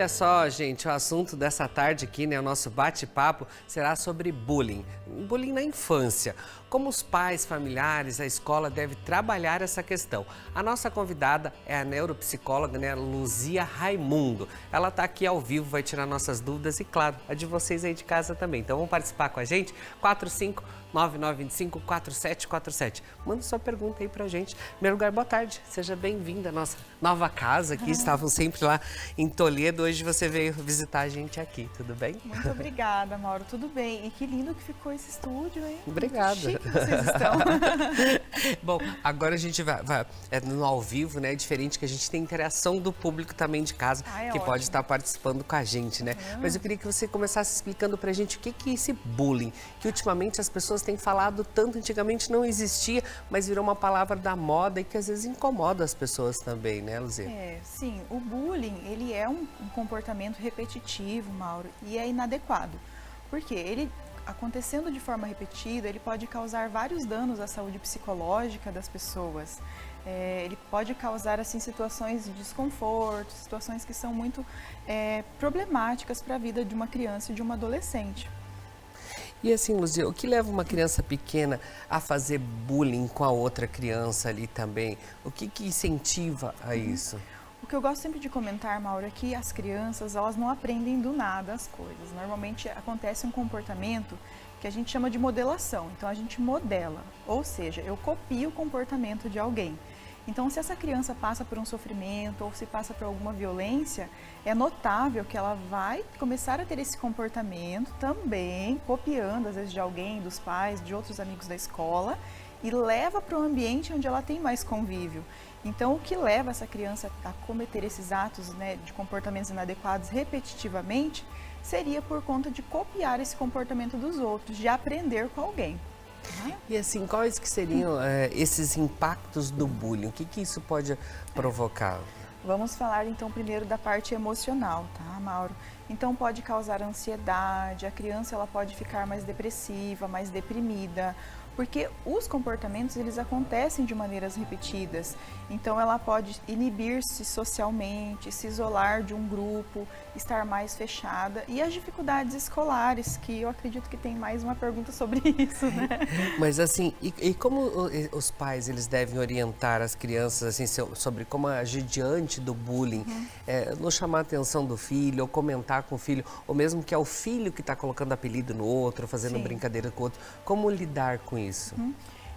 Olha só, gente, o assunto dessa tarde aqui, né, o nosso bate-papo será sobre bullying. Bullying na infância. Como os pais, familiares, a escola deve trabalhar essa questão. A nossa convidada é a neuropsicóloga, né, Luzia Raimundo. Ela está aqui ao vivo, vai tirar nossas dúvidas e, claro, a de vocês aí de casa também. Então, vamos participar com a gente? 4599254747. Manda sua pergunta aí pra gente. Em primeiro lugar, boa tarde. Seja bem-vinda à nossa nova casa aqui. Estavam sempre lá em Toledo. Hoje você veio visitar a gente aqui, tudo bem? Muito obrigada, Mauro. Tudo bem. E que lindo que ficou esse estúdio, hein? Obrigado. Chique vocês estão. Bom, agora a gente vai no ao vivo, né? Diferente que a gente tem interação do público também de casa, que ótimo. pode estar participando com a gente, né? Mas eu queria que você começasse explicando pra gente o que é esse bullying, que ultimamente as pessoas têm falado tanto, antigamente não existia, mas virou uma palavra da moda e que às vezes incomoda as pessoas também, né, Luzia? Sim, o bullying, ele é um comportamento repetitivo, Mauro, e é inadequado. Porque ele, acontecendo de forma repetida, ele pode causar vários danos à saúde psicológica das pessoas. Ele pode causar assim, situações de desconforto, situações que são muito problemáticas para a vida de uma criança e de uma adolescente. E assim, Luzia, o que leva uma criança pequena a fazer bullying com a outra criança ali também? O que incentiva a isso? O que eu gosto sempre de comentar, Mauro, é que as crianças, elas não aprendem do nada as coisas. Normalmente acontece um comportamento que a gente chama de modelação. Então a gente modela, ou seja, eu copio o comportamento de alguém. Então, se essa criança passa por um sofrimento ou se passa por alguma violência, é notável que ela vai começar a ter esse comportamento também, copiando às vezes de alguém, dos pais, de outros amigos da escola, e leva para o ambiente onde ela tem mais convívio. Então, o que leva essa criança a cometer esses atos, né, de comportamentos inadequados repetitivamente, seria por conta de copiar esse comportamento dos outros, de aprender com alguém. E assim, quais que seriam esses impactos do bullying? O que isso pode provocar? Vamos falar então primeiro da parte emocional, tá, Mauro? Então pode causar ansiedade, a criança ela pode ficar mais depressiva, mais deprimida, porque os comportamentos eles acontecem de maneiras repetidas. Então ela pode inibir-se socialmente, se isolar de um grupo, estar mais fechada. E as dificuldades escolares, que eu acredito que tem mais uma pergunta sobre isso, né? Mas assim, e como os pais eles devem orientar as crianças assim, sobre como agir diante do bullying? Não chamar a atenção do filho, ou comentar com o filho, ou mesmo que é o filho que está colocando apelido no outro, fazendo Sim. brincadeira com o outro. Como lidar com isso?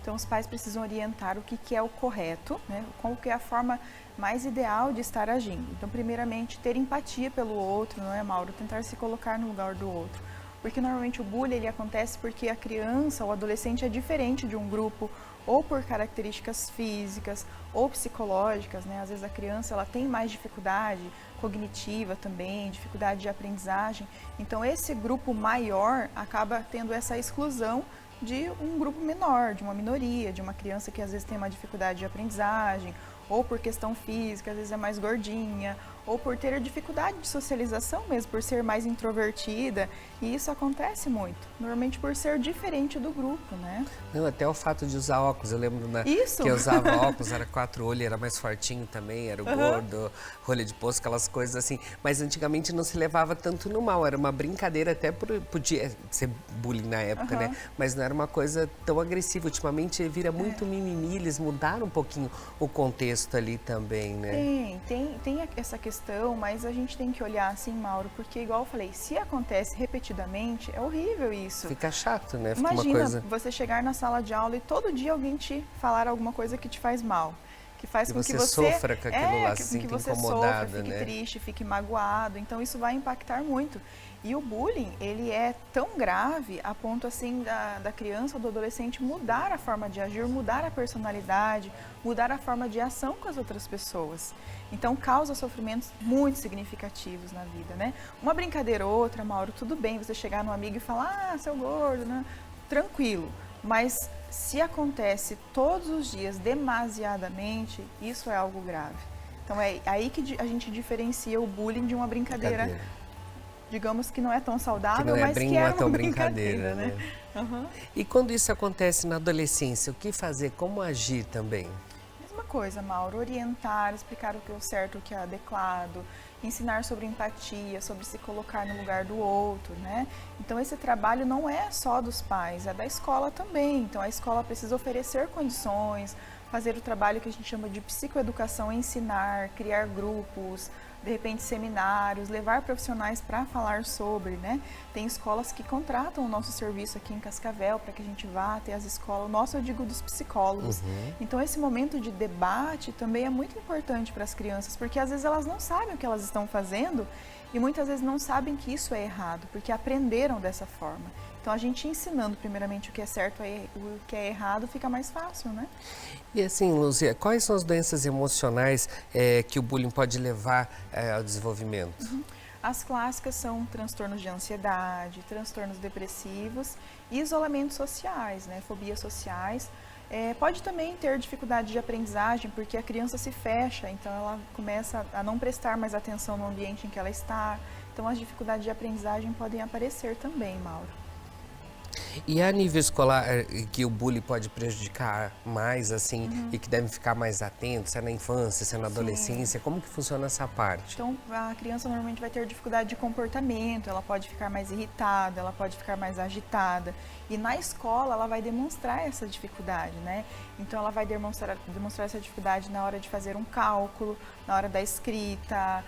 Então, os pais precisam orientar o que é o correto, né? Qual que é a forma mais ideal de estar agindo. Então, primeiramente, ter empatia pelo outro, não é, Mauro? Tentar se colocar no lugar do outro. Porque normalmente o bullying ele acontece porque a criança ou o adolescente é diferente de um grupo, ou por características físicas ou psicológicas, né? Às vezes a criança ela tem mais dificuldade cognitiva também, dificuldade de aprendizagem. Então, esse grupo maior acaba tendo essa exclusão de um grupo menor, de uma minoria, de uma criança que às vezes tem uma dificuldade de aprendizagem, ou por questão física, às vezes é mais gordinha, ou por ter dificuldade de socialização mesmo, por ser mais introvertida, e isso acontece muito, normalmente por ser diferente do grupo, né? Não, até o fato de usar óculos, eu lembro Isso. que eu usava óculos, era 4 olhos, era mais fortinho também, era o gordo, rolha de poço, aquelas coisas assim, mas antigamente não se levava tanto no mal, era uma brincadeira, até podia ser bullying na época, né? Mas não era uma coisa tão agressiva, ultimamente vira muito mimimi, eles mudaram um pouquinho o contexto ali também, né? Tem essa questão, mas a gente tem que olhar assim, Mauro, porque igual eu falei, se acontece repetidamente, é horrível isso. Fica chato, né? Fica Imagina uma coisa... você chegar na sala de aula e todo dia alguém te falar alguma coisa que te faz mal. Que faz com que você sofra com aquilo lá, se sinta que você incomodado, sofra, fique né? triste, fique magoado. Então isso vai impactar muito. E o bullying, ele é tão grave a ponto assim da criança ou do adolescente mudar a forma de agir, mudar a personalidade, mudar a forma de ação com as outras pessoas. Então causa sofrimentos muito significativos na vida, né? Uma brincadeira ou outra, Mauro, tudo bem você chegar no amigo e falar, seu gordo, né? Tranquilo. Mas se acontece todos os dias demasiadamente, isso é algo grave. Então é aí que a gente diferencia o bullying de uma brincadeira, digamos que não é tão saudável, mas que é uma brincadeira, né? E quando isso acontece na adolescência, o que fazer? Como agir também? Mesma coisa, Mauro, orientar, explicar o que é o certo, o que é adequado. ensinar sobre empatia, sobre se colocar no lugar do outro, né? Então esse trabalho não é só dos pais, é da escola também. Então a escola precisa oferecer condições, fazer o trabalho que a gente chama de psicoeducação, ensinar, criar grupos, de repente seminários, levar profissionais para falar sobre, né? Tem escolas que contratam o nosso serviço aqui em Cascavel para que a gente vá até as escolas, o nosso eu digo dos psicólogos. Então esse momento de debate também é muito importante para as crianças, porque às vezes elas não sabem o que elas estão fazendo e muitas vezes não sabem que isso é errado, porque aprenderam dessa forma. Então a gente ensinando primeiramente o que é certo e o que é errado fica mais fácil, né? E assim, Luzia, quais são as doenças emocionais que o bullying pode levar ao desenvolvimento? As clássicas são transtornos de ansiedade, transtornos depressivos e isolamentos sociais, né? Fobias sociais. Pode também ter dificuldade de aprendizagem, porque a criança se fecha, então ela começa a não prestar mais atenção no ambiente em que ela está. Então as dificuldades de aprendizagem podem aparecer também, Mauro. E a nível escolar, que o bullying pode prejudicar mais, assim, e que deve ficar mais atento, se é na infância, se é na adolescência, como que funciona essa parte? Então, a criança normalmente vai ter dificuldade de comportamento, ela pode ficar mais irritada, ela pode ficar mais agitada. E na escola, ela vai demonstrar essa dificuldade, né? Então, ela vai demonstrar essa dificuldade na hora de fazer um cálculo, na hora da escrita,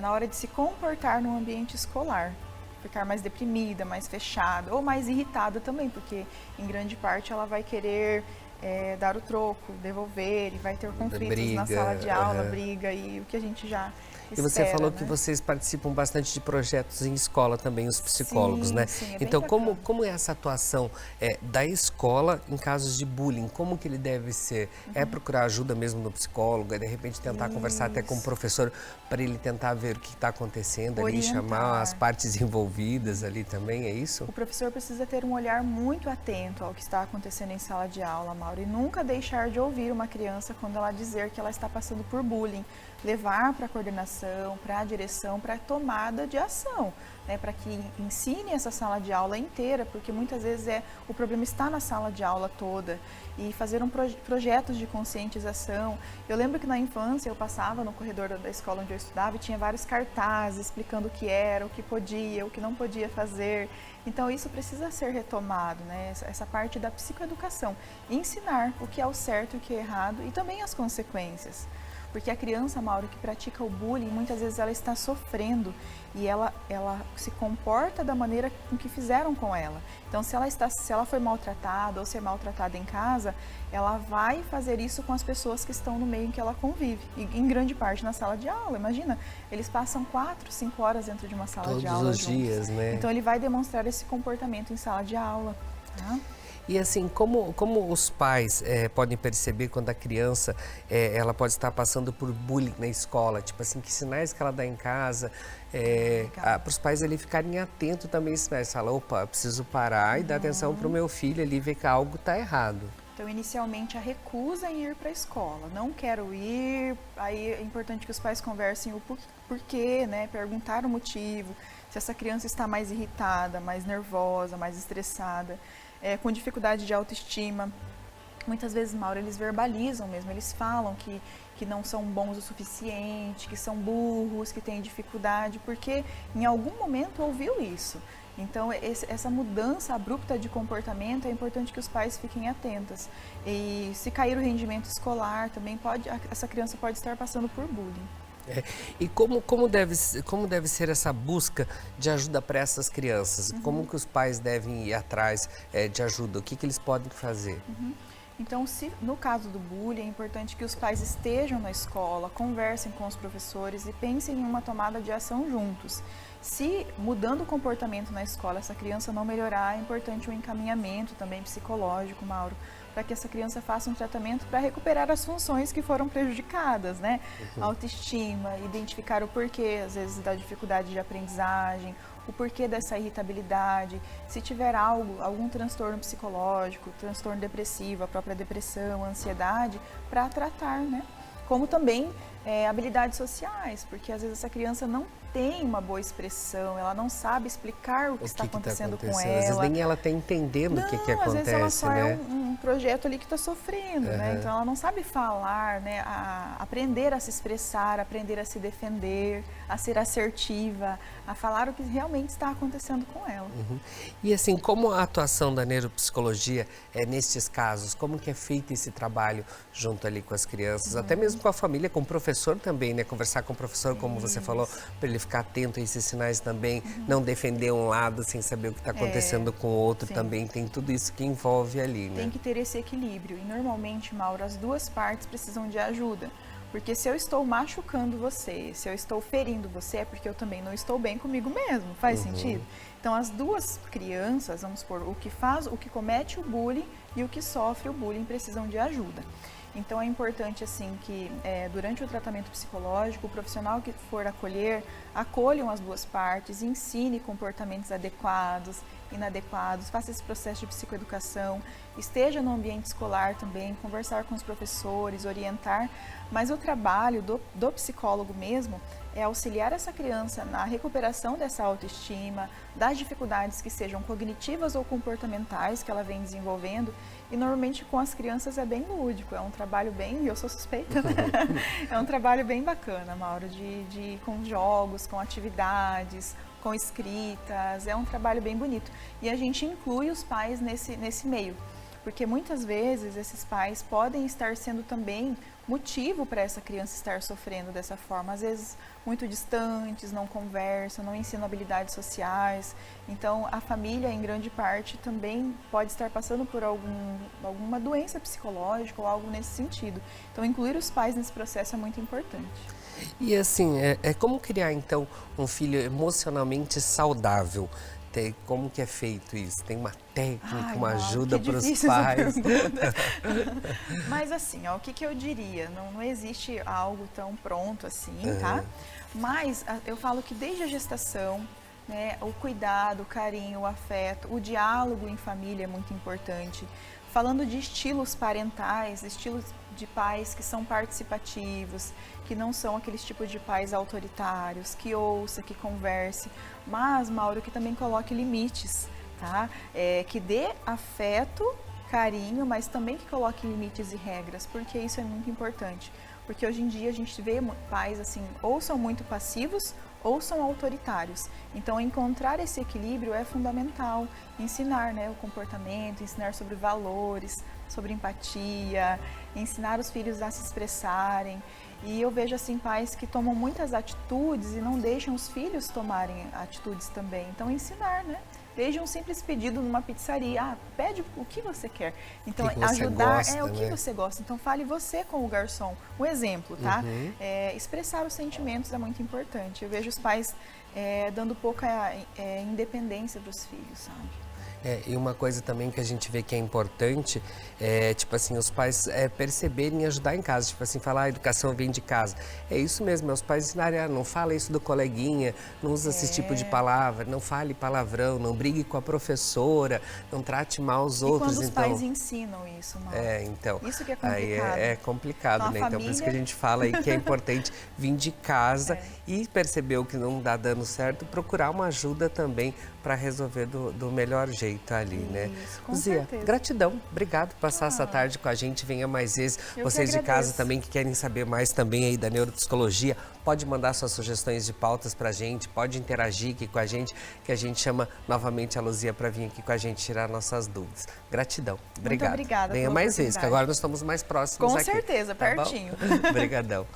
na hora de se comportar no ambiente escolar. Ficar mais deprimida, mais fechada ou mais irritada também, porque em grande parte ela vai querer dar o troco, devolver e vai ter conflitos na sala de aula, briga e o que a gente já espera, e você falou, né? que vocês participam bastante de projetos em escola também, os psicólogos, né? Sim, é bem então, bacana. como é essa atuação da escola em casos de bullying? Como que ele deve ser? É procurar ajuda mesmo no psicólogo, é de repente tentar conversar até com o professor para ele tentar ver o que está acontecendo ali, chamar as partes envolvidas ali também, é isso? O professor precisa ter um olhar muito atento ao que está acontecendo em sala de aula, Mauro, e nunca deixar de ouvir uma criança quando ela dizer que ela está passando por bullying. Levar para a coordenação, para a direção, para a tomada de ação, né? Para que ensine essa sala de aula inteira, porque muitas vezes o problema está na sala de aula toda, e fazer projetos de conscientização. Eu lembro que na infância eu passava no corredor da escola onde eu estudava e tinha vários cartazes explicando o que era, o que podia, o que não podia fazer. Então isso precisa ser retomado, né? Essa parte da psicoeducação, ensinar o que é o certo e o que é errado e também as consequências. Porque a criança, Mauro, que pratica o bullying, muitas vezes ela está sofrendo e ela se comporta da maneira com que fizeram com ela. Então, se ela foi maltratada ou ser maltratada em casa, ela vai fazer isso com as pessoas que estão no meio em que ela convive. E em grande parte na sala de aula. Imagina, eles passam 4, 5 horas dentro de uma sala de aula todos os juntos. dias, né? Então, ele vai demonstrar esse comportamento em sala de aula. Tá? E assim, como os pais podem perceber quando a criança ela pode estar passando por bullying na escola? Tipo assim, que sinais que ela dá em casa? Para os pais ali ficarem atentos também a sinais. Falar, opa, eu preciso parar e dar atenção para o meu filho ali, ver que algo está errado. Então, inicialmente, a recusa em ir para a escola. Não quero ir, aí é importante que os pais conversem o porquê, né? Perguntar o motivo, se essa criança está mais irritada, mais nervosa, mais estressada, com dificuldade de autoestima. Muitas vezes, Mauro, eles verbalizam mesmo, eles falam que não são bons o suficiente, que são burros, que têm dificuldade, porque em algum momento ouviu isso. Então, essa mudança abrupta de comportamento é importante que os pais fiquem atentos. E se cair o rendimento escolar, também essa criança pode estar passando por bullying. E como deve ser essa busca de ajuda para essas crianças? Como que os pais devem ir atrás de ajuda? O que eles podem fazer? Então, no caso do bullying, é importante que os pais estejam na escola, conversem com os professores e pensem em uma tomada de ação juntos. Se mudando o comportamento na escola, essa criança não melhorar, é importante um encaminhamento também psicológico, Mauro, para que essa criança faça um tratamento para recuperar as funções que foram prejudicadas, né? Autoestima, identificar o porquê, às vezes, da dificuldade de aprendizagem, o porquê dessa irritabilidade, se tiver algum transtorno psicológico, transtorno depressivo, a própria depressão, ansiedade, para tratar, né? Como também habilidades sociais, porque às vezes essa criança não tem uma boa expressão, ela não sabe explicar o que está acontecendo com ela. Às vezes nem ela está entendendo o que acontece, às vezes ela só né? é um projeto ali que está sofrendo, né? Então ela não sabe falar, né? Aprender a se expressar, aprender a se defender, a ser assertiva, a falar o que realmente está acontecendo com ela. E assim, como a atuação da neuropsicologia é nestes casos? Como que é feito esse trabalho junto ali com as crianças, até mesmo com a família, com o professor também, né? Conversar com o professor, como você falou, para ele ficar atento a esses sinais também, não defender um lado sem saber o que está acontecendo com o outro também, tem tudo isso que envolve ali, né? Tem que ter esse equilíbrio e normalmente, Mauro, as duas partes precisam de ajuda. Porque se eu estou machucando você, se eu estou ferindo você, é porque eu também não estou bem comigo mesmo. Faz sentido? Então, as duas crianças, vamos supor, o que comete o bullying e o que sofre o bullying precisam de ajuda. Então, é importante, assim, que durante o tratamento psicológico, o profissional que for acolher, acolham as duas partes, ensine comportamentos adequados, inadequados, faça esse processo de psicoeducação, esteja no ambiente escolar também, conversar com os professores, orientar, mas o trabalho do psicólogo mesmo é auxiliar essa criança na recuperação dessa autoestima, das dificuldades que sejam cognitivas ou comportamentais que ela vem desenvolvendo, e normalmente com as crianças é bem lúdico, é um trabalho bem, eu sou suspeita, né? É um trabalho bem bacana, Mauro, com jogos, com atividades, com escritas, é um trabalho bem bonito. E a gente inclui os pais nesse meio, porque muitas vezes esses pais podem estar sendo também motivo para essa criança estar sofrendo dessa forma, às vezes muito distantes, não conversam, não ensinam habilidades sociais. Então, a família, em grande parte, também pode estar passando por alguma doença psicológica ou algo nesse sentido. Então, incluir os pais nesse processo é muito importante. E assim, como criar então um filho emocionalmente saudável? Como que é feito isso? Tem uma técnica, uma ajuda para os pais? Mas assim, o que eu diria? Não existe algo tão pronto assim, tá? Mas eu falo que desde a gestação, né, o cuidado, o carinho, o afeto, o diálogo em família é muito importante. Falando de estilos parentais, estilos de pais que são participativos, que não são aqueles tipos de pais autoritários, que ouça, que converse, mas, Mauro, que também coloque limites, tá? Que dê afeto, carinho, mas também que coloque limites e regras, porque isso é muito importante. Porque hoje em dia a gente vê pais assim, ou são muito passivos ou são autoritários. Então, encontrar esse equilíbrio é fundamental. Ensinar, né, o comportamento, ensinar sobre valores, sobre empatia, ensinar os filhos a se expressarem. E eu vejo assim pais que tomam muitas atitudes e não deixam os filhos tomarem atitudes também. Então, ensinar, né? Desde um simples pedido numa pizzaria, pede o que você quer. Então, que ajudar gosta, o que né? você gosta. Então, fale você com o garçom. Um exemplo, tá? Expressar os sentimentos é muito importante. Eu vejo os pais dando pouca independência para os filhos, sabe? E uma coisa também que a gente vê que é importante é, tipo assim, os pais perceberem e ajudar em casa. Tipo assim, falar, a educação vem de casa. É isso mesmo, os pais ensinarem, não fala isso do coleguinha, não usa esse tipo de palavra, não fale palavrão, não brigue com a professora, não trate mal os outros. Quando os então, pais ensinam isso, Mauro. Então, Isso que é complicado. aí é complicado, Então, né? a Então, por isso que a família- gente fala aí que é importante vir de casa e perceber o que não dá dando certo, procurar uma ajuda também para resolver do melhor jeito ali, né? Isso, com Luzia, certeza. gratidão, obrigado por passar essa tarde com a gente, venha mais vezes. Eu Vocês que de casa agradeço. também que querem saber mais também aí da neuropsicologia, pode mandar suas sugestões de pautas pra gente, pode interagir aqui com a gente, que a gente chama novamente a Luzia para vir aqui com a gente tirar nossas dúvidas. Gratidão, obrigado. obrigada Venha pela mais vezes, que oportunidade. agora nós estamos mais próximos Com aqui. certeza, tá bom? pertinho. Obrigadão.